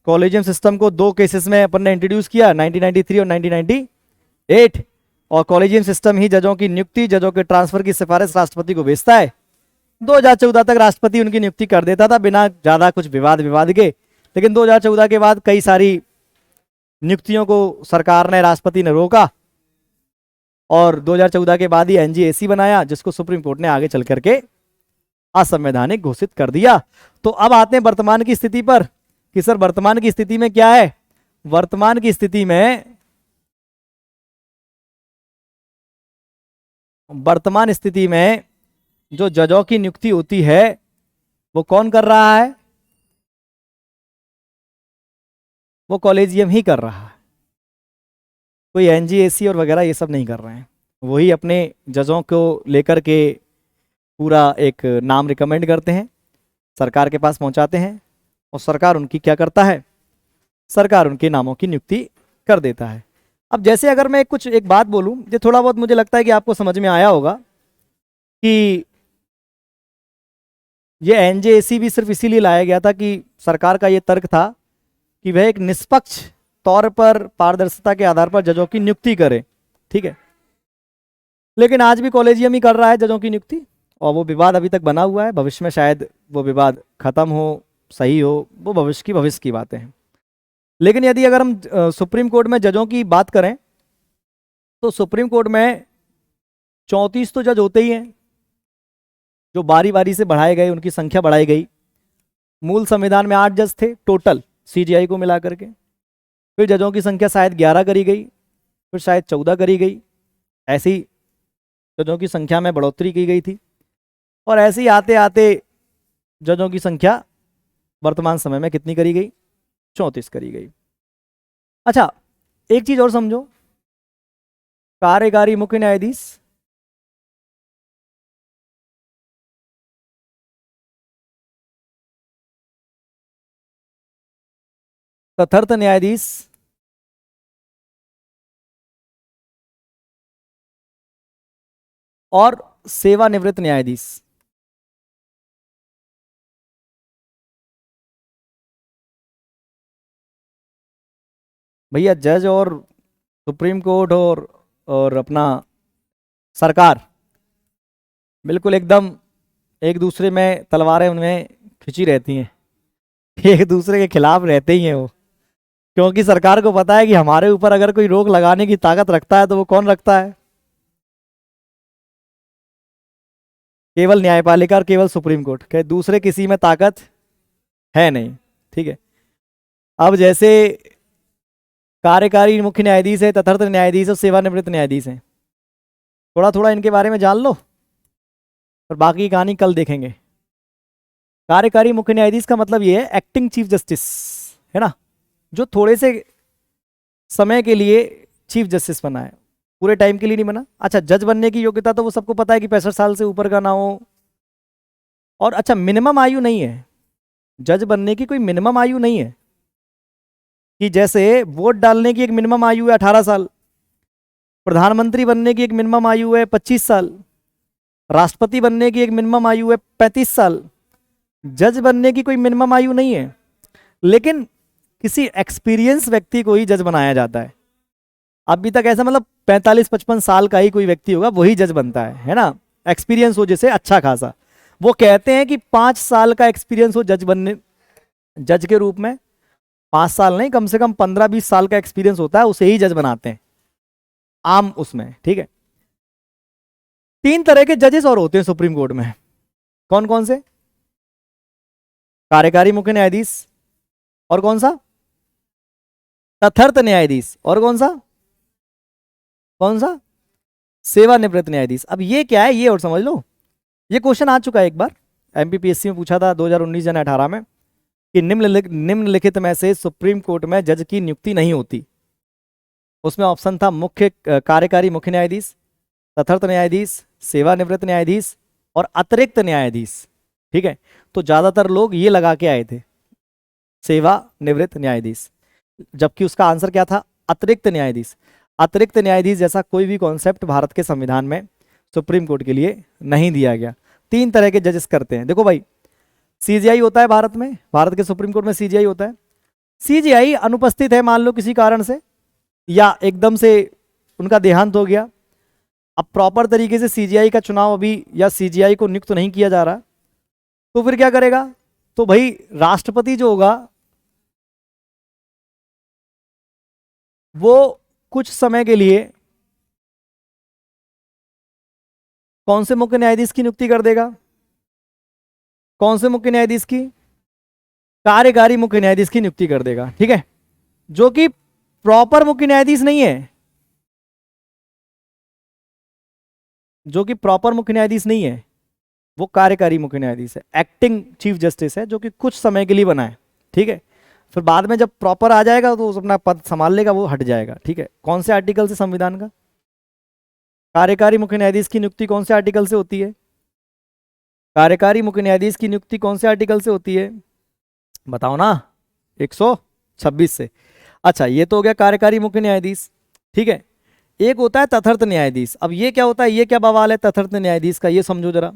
कॉलेजियम सिस्टम को 2 केसेस में अपन ने इंट्रोड्यूस किया, 1993 और 1998। और कॉलेजियम सिस्टम ही जजों की नियुक्ति, जजों के ट्रांसफर की सिफारिश राष्ट्रपति को भेजता है। 2014 तक राष्ट्रपति उनकी नियुक्ति कर देता था बिना ज्यादा कुछ विवाद के। लेकिन 2014 के बाद कई सारी नियुक्तियों को सरकार ने, राष्ट्रपति ने रोका, और 2014 के बाद ही एनजीएसी बनाया, जिसको सुप्रीम कोर्ट ने आगे चल करके असंवैधानिक घोषित कर दिया। तो अब आते हैं वर्तमान की स्थिति पर कि सर वर्तमान की स्थिति में क्या है। वर्तमान की स्थिति में, वर्तमान स्थिति में जो जजों की नियुक्ति होती है वो कौन कर रहा है, वो कॉलेजियम ही कर रहा है। कोई एनजीएसी और वगैरह ये सब नहीं कर रहे हैं। वही अपने जजों को लेकर के पूरा एक नाम रिकमेंड करते हैं, सरकार के पास पहुंचाते हैं, और सरकार उनकी क्या करता है, सरकार उनके नामों की नियुक्ति कर देता है। अब जैसे अगर मैं कुछ एक बात बोलूं, जो थोड़ा बहुत मुझे लगता है कि आपको समझ में आया होगा, कि ये एनजेएसी भी सिर्फ इसीलिए लाया गया था कि सरकार का ये तर्क था कि वह एक निष्पक्ष तौर पर पारदर्शिता के आधार पर जजों की नियुक्ति करे, ठीक है। लेकिन आज भी कॉलेजियम ही कर रहा है जजों की नियुक्ति, और वो विवाद अभी तक बना हुआ है। भविष्य में शायद वो विवाद खत्म हो, सही हो, वो भविष्य की बातें हैं। लेकिन यदि अगर हम सुप्रीम कोर्ट में जजों की बात करें, तो सुप्रीम कोर्ट में 34 तो जज होते ही हैं, जो बारी बारी से बढ़ाए गए, उनकी संख्या बढ़ाई गई। मूल संविधान में 8 जज थे टोटल सीजीआई को मिला करके, फिर जजों की संख्या शायद 11 करी गई, फिर शायद 14 करी गई, ऐसे ही जजों की संख्या में बढ़ोतरी की गई थी। और ऐसे ही आते आते जजों की संख्या वर्तमान समय में कितनी करी गई, 34 करी गई। अच्छा, एक चीज और समझो, कार्यकारी मुख्य न्यायाधीश, तथार्थ न्यायाधीश, और सेवानिवृत्त न्यायाधीश, भैया जज और सुप्रीम कोर्ट और अपना सरकार बिल्कुल एकदम एक दूसरे में तलवारें उनमें खिंची रहती हैं, एक दूसरे के खिलाफ रहते ही हैं वो। क्योंकि सरकार को पता है कि हमारे ऊपर अगर कोई रोक लगाने की ताकत रखता है तो वो कौन रखता है, केवल न्यायपालिका और केवल सुप्रीम कोर्ट के, दूसरे किसी में ताकत है नहीं, ठीक है। अब जैसे कार्यकारी मुख्य न्यायाधीश है, तथार्थ न्यायाधीश और सेवानिवृत्त न्यायाधीश हैं, थोड़ा थोड़ा इनके बारे में जान लो। और बाकी की कहानी कल देखेंगे। कार्यकारी मुख्य न्यायाधीश का मतलब ये है एक्टिंग चीफ जस्टिस, है ना, जो थोड़े से समय के लिए चीफ जस्टिस बना है, पूरे टाइम के लिए नहीं बना। अच्छा, जज बनने की योग्यता तो वो सबको पता है कि 65 साल से ऊपर का ना हो, और अच्छा मिनिमम आयु नहीं है, जज बनने की कोई मिनिमम आयु नहीं है, कि जैसे वोट डालने की एक मिनिमम आयु है 18 साल, प्रधानमंत्री बनने की एक मिनिमम आयु है 25 साल, राष्ट्रपति बनने की एक मिनिमम आयु है 35 साल, जज बनने की कोई मिनिमम आयु नहीं है। लेकिन किसी एक्सपीरियंस व्यक्ति को ही जज बनाया जाता है। अभी तक ऐसा मतलब 45-55 साल का ही कोई व्यक्ति होगा वही जज बनता है ना, एक्सपीरियंस हो जैसे अच्छा खासा। वो कहते हैं कि 5 साल का एक्सपीरियंस हो जज बनने, जज के रूप में 5 साल नहीं, कम से कम 15-20 साल का एक्सपीरियंस होता है, उसे ही जज बनाते हैं आम उसमें, ठीक है। 3 तरह के जजेस और होते हैं सुप्रीम कोर्ट में, कौन कौन से? कार्यकारी मुख्य न्यायाधीश, और कौन सा? तथर्थ न्यायाधीश, और कौन सा? कौन सा? सेवानिवृत्त न्यायाधीश। अब ये क्या है ये और समझ लो, ये क्वेश्चन आ चुका है एक बार, एमपीपीएससी में पूछा था 2019 या 18 में, कि निम्नलिखित में से सुप्रीम कोर्ट में जज की नियुक्ति नहीं होती। उसमें ऑप्शन था मुख्य कार्यकारी मुख्य न्यायाधीश, तथर्थ न्यायाधीश, सेवानिवृत्त न्यायाधीश और अतिरिक्त न्यायाधीश, ठीक है। तो ज्यादातर लोग ये लगा के आए थे सेवानिवृत्त न्यायाधीश, जबकि उसका आंसर क्या था? अतिरिक्त न्यायाधीश। अतिरिक्त न्यायाधीश जैसा कोई भी कॉन्सेप्ट भारत के संविधान में सुप्रीम कोर्ट के लिए नहीं दिया गया। 3 तरह के जजेस करते हैं। देखो भाई, सीजीआई होता है भारत में, भारत के सुप्रीम कोर्ट में सीजीआई होता है। सीजीआई अनुपस्थित है मान लो किसी कारण से, या एकदम से उनका देहांत हो गया, अब प्रॉपर तरीके से सीजीआई का चुनाव अभी या सीजीआई को नियुक्त नहीं किया जा रहा, तो फिर क्या करेगा? तो भाई राष्ट्रपति जो होगा वो कुछ समय के लिए कौन से मुख्य न्यायाधीश की नियुक्ति कर देगा? कौन से मुख्य न्यायाधीश की? कार्यकारी मुख्य न्यायाधीश की नियुक्ति कर देगा, ठीक है, जो कि प्रॉपर मुख्य न्यायाधीश नहीं है, जो कि प्रॉपर मुख्य न्यायाधीश नहीं है, वो कार्यकारी मुख्य न्यायाधीश है, एक्टिंग चीफ जस्टिस है, जो कि कुछ समय के लिए बना है, ठीक है। फिर बाद में जब प्रॉपर आ जाएगा तो अपना पद संभाल लेगा, वो हट जाएगा, ठीक है। कौन से आर्टिकल से संविधान का? कार्यकारी मुख्य न्यायाधीश की नियुक्ति कौन से आर्टिकल से होती है? कार्यकारी मुख्य न्यायाधीश की नियुक्ति कौन से आर्टिकल से होती है? बताओ ना, 126 से। अच्छा, ये तो हो गया कार्यकारी मुख्य न्यायाधीश, ठीक है। एक होता है तथर्थ न्यायाधीश। अब ये क्या होता है, ये क्या बवाल है तथर्थ न्यायाधीश का, ये समझो जरा।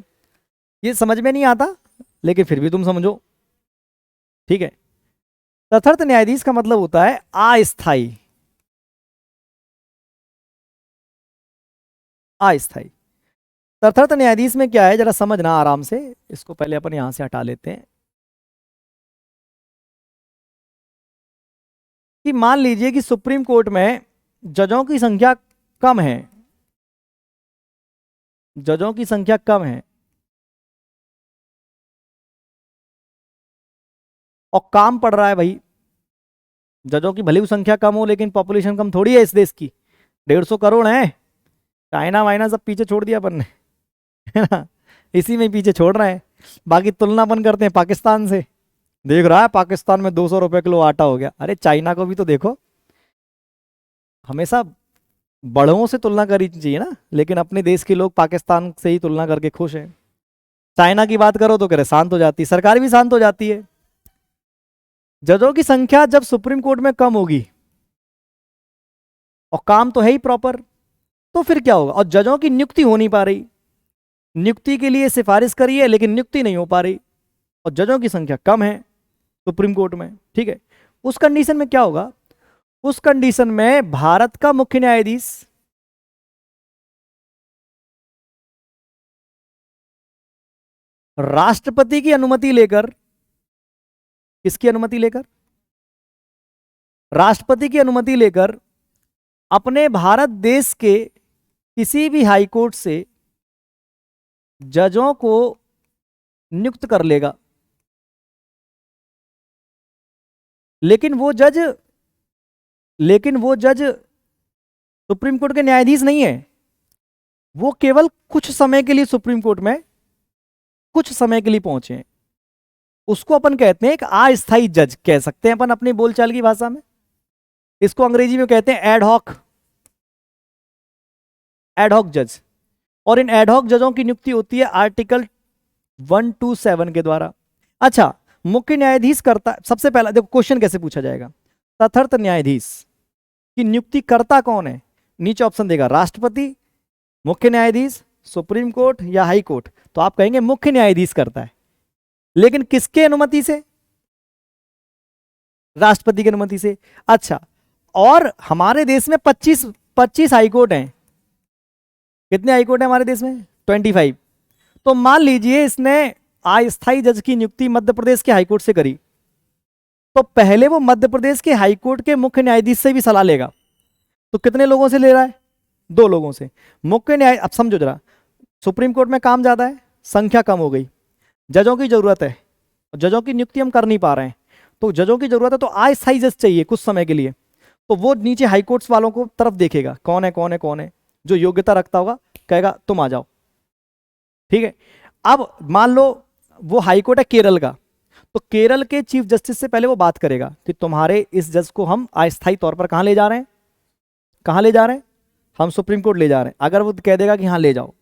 ये समझ में नहीं आता लेकिन फिर भी तुम समझो, ठीक है। तथर्थ न्यायाधीश का मतलब होता है अस्थाई, अस्थाई। तथर्थ न्यायाधीश में क्या है जरा समझना आराम से, इसको पहले अपन यहां से हटा लेते हैं। कि मान लीजिए कि सुप्रीम कोर्ट में जजों की संख्या कम है, जजों की संख्या कम है और काम पड़ रहा है भाई। जजों की भले ही संख्या कम हो लेकिन पॉपुलेशन कम थोड़ी है इस देश की, 150 करोड़ है। चाइना वाइना सब पीछे छोड़ दिया अपन ने, है ना, इसी में पीछे छोड़ रहे हैं। बाकी तुलना अपन करते हैं पाकिस्तान से, देख रहा है पाकिस्तान में 200 रुपए किलो आटा हो गया, अरे चाइना को भी तो देखो। हमेशा बड़ों से तुलना करनी चाहिए ना, लेकिन अपने देश के लोग पाकिस्तान से ही तुलना करके खुश हैं। चाइना की बात करो तो कह रहे शांत हो जाती है, सरकार भी शांत हो जाती है। जजों की संख्या जब सुप्रीम कोर्ट में कम होगी और काम तो है ही प्रॉपर, तो फिर क्या होगा? और जजों की नियुक्ति हो नहीं पा रही, नियुक्ति के लिए सिफारिश करी है लेकिन नियुक्ति नहीं हो पा रही, और जजों की संख्या कम है सुप्रीम कोर्ट में, ठीक है। उस कंडीशन में क्या होगा? उस कंडीशन में भारत का मुख्य न्यायाधीश राष्ट्रपति की अनुमति लेकर, किसकी अनुमति लेकर? राष्ट्रपति की अनुमति लेकर अपने भारत देश के किसी भी हाई कोर्ट से जजों को नियुक्त कर लेगा। लेकिन वो जज सुप्रीम कोर्ट के न्यायाधीश नहीं है, वो केवल कुछ समय के लिए सुप्रीम कोर्ट में कुछ समय के लिए पहुंचे हैं, उसको अपन कहते हैं एक अस्थायी जज कह सकते हैं अपन अपनी बोलचाल की भाषा में। इसको अंग्रेजी में कहते हैं एडहॉक, एडहॉक जज। और इन एडहॉक जजों की नियुक्ति होती है आर्टिकल 127 के द्वारा। अच्छा, मुख्य न्यायाधीश करता, सबसे पहला देखो क्वेश्चन कैसे पूछा जाएगा, तथर्थ न्यायाधीश की नियुक्ति करता कौन है? नीचे ऑप्शन देगा राष्ट्रपति, मुख्य न्यायाधीश, सुप्रीम कोर्ट या हाई कोर्ट। तो आप कहेंगे मुख्य न्यायाधीश करता है, लेकिन किसके अनुमति से? राष्ट्रपति की अनुमति से। अच्छा, और हमारे देश में 25 हाईकोर्ट हैं। कितने हाईकोर्ट हैं हमारे देश में? 25। तो मान लीजिए इसने अस्थायी जज की नियुक्ति मध्य प्रदेश के हाईकोर्ट से करी, तो पहले वो मध्य प्रदेश के हाईकोर्ट के मुख्य न्यायाधीश से भी सलाह लेगा। तो कितने लोगों से ले रहा है? 2 लोगों से। मुख्य न्याय, अब समझो जरा, सुप्रीम कोर्ट में काम ज्यादा है, संख्या कम हो गई, जजों की जरूरत है, जजों की नियुक्ति हम कर नहीं पा रहे हैं, तो जजों की जरूरत है, तो अस्थायी जज चाहिए कुछ समय के लिए। तो वो नीचे हाईकोर्ट्स वालों को तरफ देखेगा, कौन है कौन है कौन है, जो योग्यता रखता होगा कहेगा तुम आ जाओ। ठीक है, अब मान लो वो हाईकोर्ट है केरल का, तो केरल के चीफ जस्टिस से पहले वो बात करेगा कि तुम्हारे इस जज को हम अस्थायी तौर पर कहां ले जा रहे हैं, कहां ले जा रहे हैं, हम सुप्रीम कोर्ट ले जा रहे हैं। अगर वो कह देगा कि हाँ ले जाओ,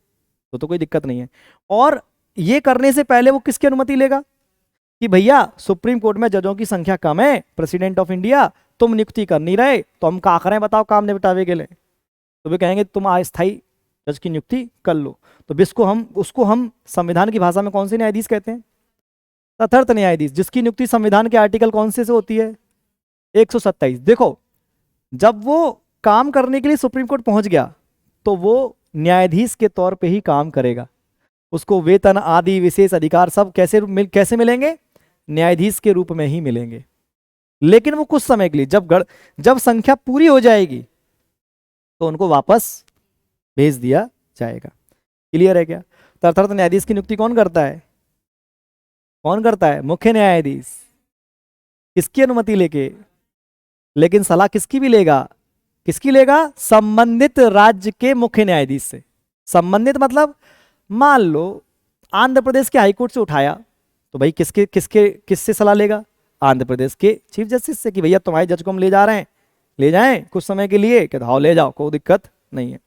तो कोई दिक्कत नहीं है। और ये करने से पहले वो किसकी अनुमति लेगा कि भैया सुप्रीम कोर्ट में जजों की संख्या कम है, प्रेसिडेंट ऑफ इंडिया तुम नियुक्ति कर नहीं रहे, तो हम क्या करें बताओ काम निपटावे के लिए? तो वे कहेंगे तुम अस्थायी जज की नियुक्ति कर लो। तो उसको हम संविधान की भाषा में कौन से न्यायाधीश कहते हैं? तथर्थ न्यायाधीश, जिसकी नियुक्ति संविधान के आर्टिकल कौन से होती है? 127। देखो, जब वो काम करने के लिए सुप्रीम कोर्ट पहुंच गया, तो वो न्यायाधीश के तौर पे ही काम करेगा। उसको वेतन आदि विशेष अधिकार सब कैसे मिलेंगे? न्यायाधीश के रूप में ही मिलेंगे। लेकिन वो कुछ समय के लिए, जब संख्या पूरी हो जाएगी तो उनको वापस भेज दिया जाएगा। क्लियर है क्या? तथर्थ न्यायाधीश की नियुक्ति कौन करता है? कौन करता है? मुख्य न्यायाधीश। किसकी अनुमति लेके? लेकिन सलाह किसकी भी लेगा? किसकी लेगा? संबंधित राज्य के मुख्य न्यायाधीश से। संबंधित मतलब मान लो आंध्र प्रदेश के हाईकोर्ट से उठाया, तो भाई किससे सलाह लेगा? आंध्र प्रदेश के चीफ जस्टिस से कि भैया तुम्हारे जज को हम ले जा रहे हैं, ले जाएं कुछ समय के लिए, कहते हाँ ले जाओ, कोई दिक्कत नहीं है।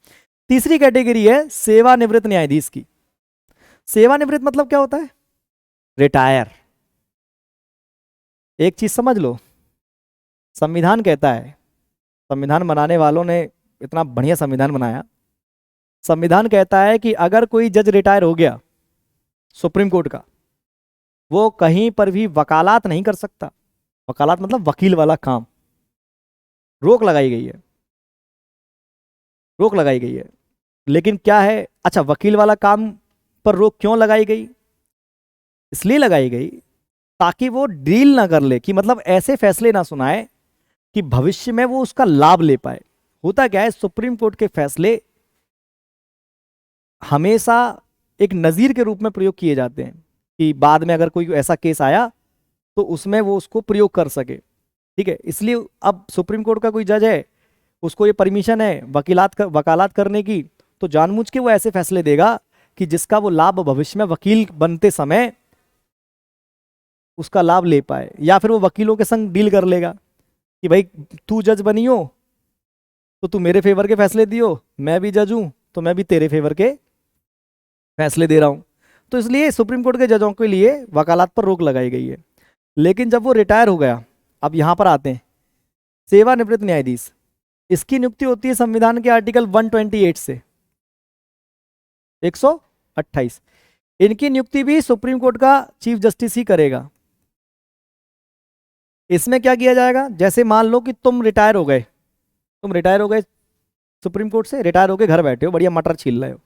तीसरी कैटेगरी है सेवानिवृत्त न्यायाधीश की। सेवानिवृत्त मतलब क्या होता है? रिटायर। एक चीज समझ लो, संविधान कहता है, संविधान बनाने वालों ने इतना बढ़िया संविधान बनाया, संविधान कहता है कि अगर कोई जज रिटायर हो गया सुप्रीम कोर्ट का, वो कहीं पर भी वकालत नहीं कर सकता। वकालत मतलब वकील वाला काम, रोक लगाई गई है, रोक लगाई गई है। लेकिन क्या है, अच्छा वकील वाला काम पर रोक क्यों लगाई गई? इसलिए लगाई गई ताकि वो डील ना कर ले, कि मतलब ऐसे फैसले ना सुनाए कि भविष्य में वो उसका लाभ ले पाए। होता क्या है, सुप्रीम कोर्ट के फैसले हमेशा एक नजीर के रूप में प्रयोग किए जाते हैं कि बाद में अगर कोई ऐसा केस आया तो उसमें वो उसको प्रयोग कर सके। ठीक है, इसलिए अब सुप्रीम कोर्ट का कोई जज है, उसको ये परमिशन है वकालत करने की, तो जानबूझ के वो ऐसे फैसले देगा कि जिसका वो लाभ भविष्य में वकील बनते समय उसका लाभ ले पाए। या फिर वो वकीलों के संग डील कर लेगा कि भाई तू जज बनी हो तो तू मेरे फेवर के फैसले दियो, मैं भी जज हूं तो मैं भी तेरे फेवर के फैसले दे रहा हूं। तो इसलिए सुप्रीम कोर्ट के जजों के लिए वकालत पर रोक लगाई गई है। लेकिन जब वो रिटायर हो गया, अब यहां पर आते हैं सेवानिवृत्त न्यायाधीश। इसकी नियुक्ति होती है संविधान के आर्टिकल 128 से 128। इनकी नियुक्ति भी सुप्रीम कोर्ट का चीफ जस्टिस ही करेगा। इसमें क्या किया जाएगा, जैसे मान लो कि तुम रिटायर हो गए सुप्रीम कोर्ट से, रिटायर होके घर बैठे हो, बढ़िया मटर छील रहे हो।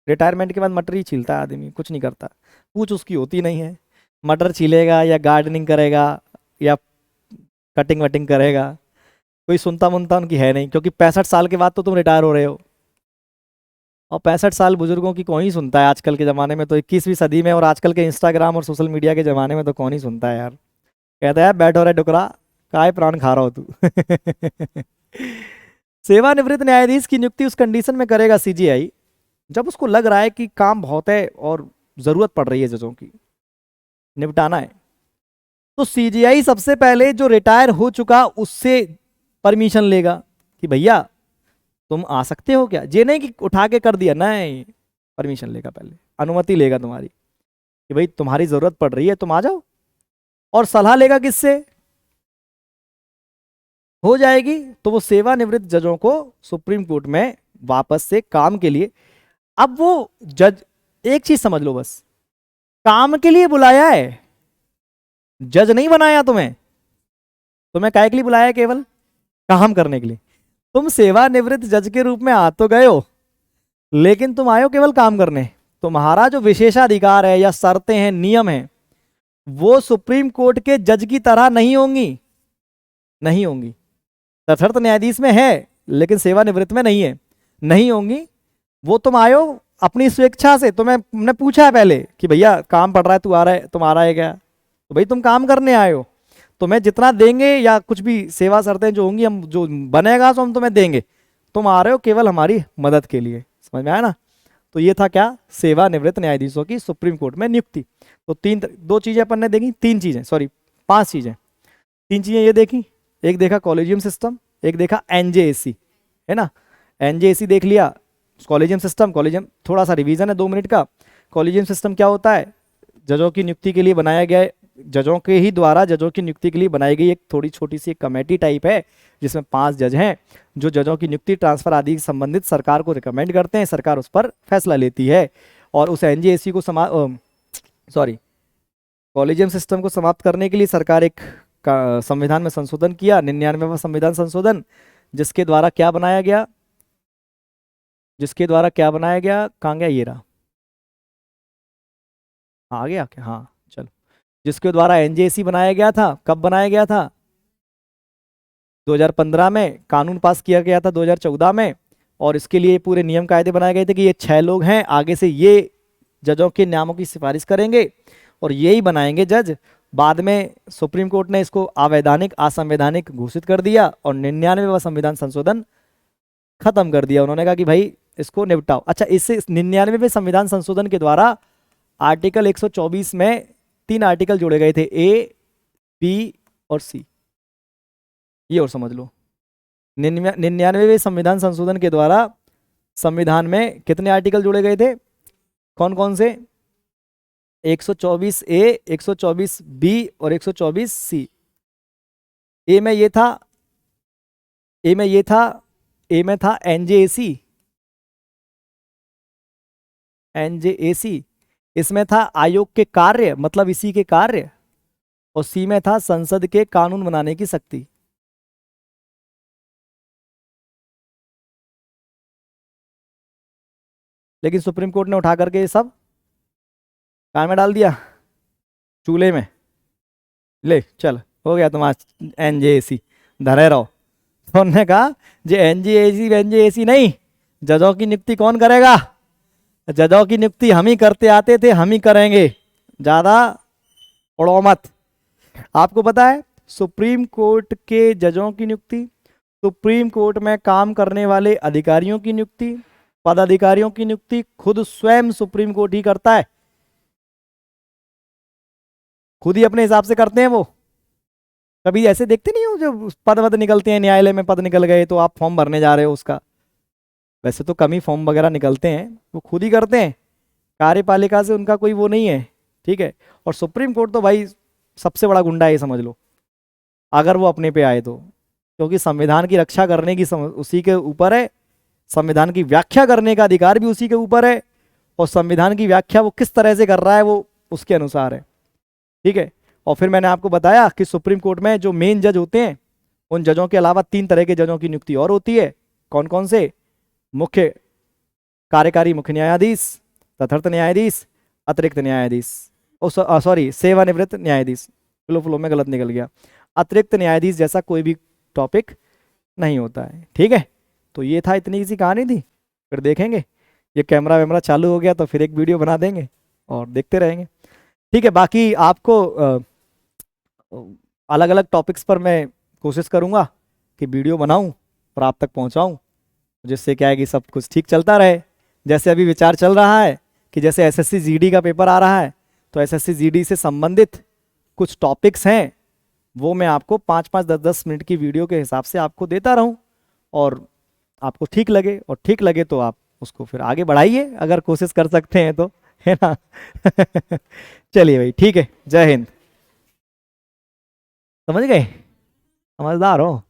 रिटायरमेंट के बाद मटर ही छीलता है आदमी, कुछ नहीं करता, पूछ उसकी होती नहीं है। मटर छीलेगा या गार्डनिंग करेगा या कटिंग वटिंग करेगा, कोई सुनता मुनता उनकी है नहीं, क्योंकि 65 साल के बाद तो तुम रिटायर हो रहे हो। और 65 साल बुजुर्गों की कौन ही सुनता है आजकल के ज़माने में, तो 21वीं सदी में और आजकल के इंस्टाग्राम और सोशल मीडिया के ज़माने में तो कौन ही सुनता है यार। कहता है बैठो रे डुकरा, काय प्राण खा रहा हो तू। सेवानिवृत्त न्यायाधीश की नियुक्ति उस कंडीशन में करेगा सीजीआई जब उसको लग रहा है कि काम बहुत है और जरूरत पड़ रही है जजों की, निपटाना है। तो सीजीआई सबसे पहले जो रिटायर हो चुका उससे परमिशन लेगा कि भैया तुम आ सकते हो क्या, ये नहीं कि उठा के कर दिया, नहीं, परमिशन लेगा, पहले अनुमति लेगा तुम्हारी कि भाई तुम्हारी जरूरत पड़ रही है तुम आ जाओ। और सलाह लेगा किससे, हो जाएगी तो वो सेवानिवृत्त जजों को सुप्रीम कोर्ट में वापस से काम के लिए, अब वो जज, एक चीज समझ लो बस, काम के लिए बुलाया है, जज नहीं बनाया तुम्हें। तुम्हें काहे के लिए बुलाया है, केवल काम करने के लिए। तुम सेवानिवृत्त जज के रूप में आ तो गए हो, लेकिन तुम आए हो केवल काम करने। तुम्हारा जो विशेषाधिकार है या शर्तें हैं, नियम हैं, वो सुप्रीम कोर्ट के जज की तरह नहीं होंगी, नहीं होंगी। तथार्थ न्यायाधीश में है लेकिन सेवानिवृत्त में नहीं है, नहीं होंगी। वो तुम आयो अपनी स्वेच्छा से, तुमने पूछा है पहले कि भैया काम पड़ रहा है, तू आ रहा है, तुम आ रहा है क्या, तो भाई तुम काम करने आए हो, तुम्हें जितना देंगे या कुछ भी सेवा शर्तें जो होंगी, हम जो बनेगा तो हम तुम्हें देंगे, तुम आ रहे हो केवल हमारी मदद के लिए। समझ में आया ना। तो ये था क्या, सेवानिवृत्त न्यायाधीशों की सुप्रीम कोर्ट में नियुक्ति। तो दो चीजें अपन ने देखी, 5 चीजें, 3 चीजें ये देखी। एक देखा कॉलेजियम सिस्टम, एक देखा एनजेएसी, है ना, एनजेएसी देख लिया। कॉलेजियम सिस्टम, कॉलेजियम थोड़ा सा रिवीजन है 2 मिनट का। कॉलेजियम सिस्टम क्या होता है, जजों की नियुक्ति के लिए बनाया गया है, जजों के ही द्वारा जजों की नियुक्ति के लिए बनाई गई एक थोड़ी छोटी सी कमेटी टाइप है, जिसमें 5 जज हैं जो जजों की नियुक्ति, ट्रांसफर आदि से संबंधित सरकार को रिकमेंड करते हैं, सरकार उस पर फैसला लेती है। और उस एनजेएसी को कॉलेजियम सिस्टम को समाप्त करने के लिए सरकार एक संविधान में संशोधन किया, 99वां संविधान संशोधन, जिसके द्वारा क्या बनाया गया, कहाँ गया, ये रहा, आ गया क्या, हाँ चलो, जिसके द्वारा एनजेएसी बनाया गया था। कब बनाया गया था, 2015 में, कानून पास किया गया था 2014 में। और इसके लिए पूरे नियम कायदे बनाए गए थे कि ये 6 लोग हैं, आगे से ये जजों के नामों की सिफारिश करेंगे और यही बनाएंगे जज। बाद में सुप्रीम कोर्ट ने इसको अवैधानिक, असंवैधानिक घोषित कर दिया और 99वां संविधान संशोधन खत्म कर दिया। उन्होंने कहा कि भाई इसको निपटाओ। अच्छा, इससे 99वें संविधान संशोधन के द्वारा आर्टिकल 124 में 3 आर्टिकल जोड़े गए थे, ए, बी और सी। ये और समझ लो, 99वें संविधान संशोधन के द्वारा संविधान में कितने आर्टिकल जोड़े गए थे, कौन कौन से, 124 ए, 124 बी और 124 सी। ए में ये था, ए में था एनजेएसी, इसमें था आयोग के कार्य, मतलब इसी के कार्य, और सी में था संसद के कानून बनाने की शक्ति। लेकिन सुप्रीम कोर्ट ने उठा करके ये सब कान में डाल दिया, चूल्हे में, ले चल हो गया तुम्हारा एनजेएसी, धरे रहो। तो उन्होंने कहा जे एनजेएसी नहीं, जजों की नियुक्ति कौन करेगा, जजों की नियुक्ति हम ही करते आते थे, हम ही करेंगे, ज्यादा उड़ो मत। आपको पता है सुप्रीम कोर्ट के जजों की नियुक्ति, सुप्रीम कोर्ट में काम करने वाले अधिकारियों की नियुक्ति, पदाधिकारियों की नियुक्ति खुद स्वयं सुप्रीम कोर्ट ही करता है, खुद ही अपने हिसाब से करते हैं वो। कभी ऐसे देखते नहीं हो जो पद निकलते हैं, न्यायालय में पद निकल गए तो आप फॉर्म भरने जा रहे हो उसका, वैसे तो कम ही फॉर्म वगैरह निकलते हैं, वो खुद ही करते हैं, कार्यपालिका से उनका कोई वो नहीं है, ठीक है। और सुप्रीम कोर्ट तो भाई सबसे बड़ा गुंडा है, ये समझ लो, अगर वो अपने पे आए तो, क्योंकि संविधान की रक्षा करने की उसी के ऊपर है, संविधान की व्याख्या करने का अधिकार भी उसी के ऊपर है, और संविधान की व्याख्या वो किस तरह से कर रहा है वो उसके अनुसार है, ठीक है। और फिर मैंने आपको बताया कि सुप्रीम कोर्ट में जो मेन जज होते हैं, उन जजों के अलावा 3 तरह के जजों की नियुक्ति और होती है। कौन कौन से, मुख्य कार्यकारी मुख्य न्यायाधीश, तथार्थ न्यायाधीश, अतिरिक्त न्यायाधीश, सेवानिवृत्त न्यायाधीश, फ्लो में गलत निकल गया, अतिरिक्त न्यायाधीश जैसा कोई भी टॉपिक नहीं होता है, ठीक है। तो ये था, इतनी सी कहानी थी। फिर देखेंगे ये कैमरा वैमरा चालू हो गया तो फिर एक वीडियो बना देंगे और देखते रहेंगे, ठीक है। बाकी आपको अलग अलग टॉपिक्स पर मैं कोशिश करूँगा कि वीडियो बनाऊं और आप तक पहुंचाऊं, जिससे क्या है कि सब कुछ ठीक चलता रहे। जैसे अभी विचार चल रहा है कि जैसे एसएससी जीडी का पेपर आ रहा है, तो एसएससी जीडी से संबंधित कुछ टॉपिक्स हैं, वो मैं आपको 5-5 10-10 मिनट की वीडियो के हिसाब से आपको देता रहूं, और आपको ठीक लगे, और ठीक लगे तो आप उसको फिर आगे बढ़ाइए, अगर कोशिश कर सकते हैं तो, है ना। चलिए भाई, ठीक है, जय हिंद। समझ गए? समझदार हो।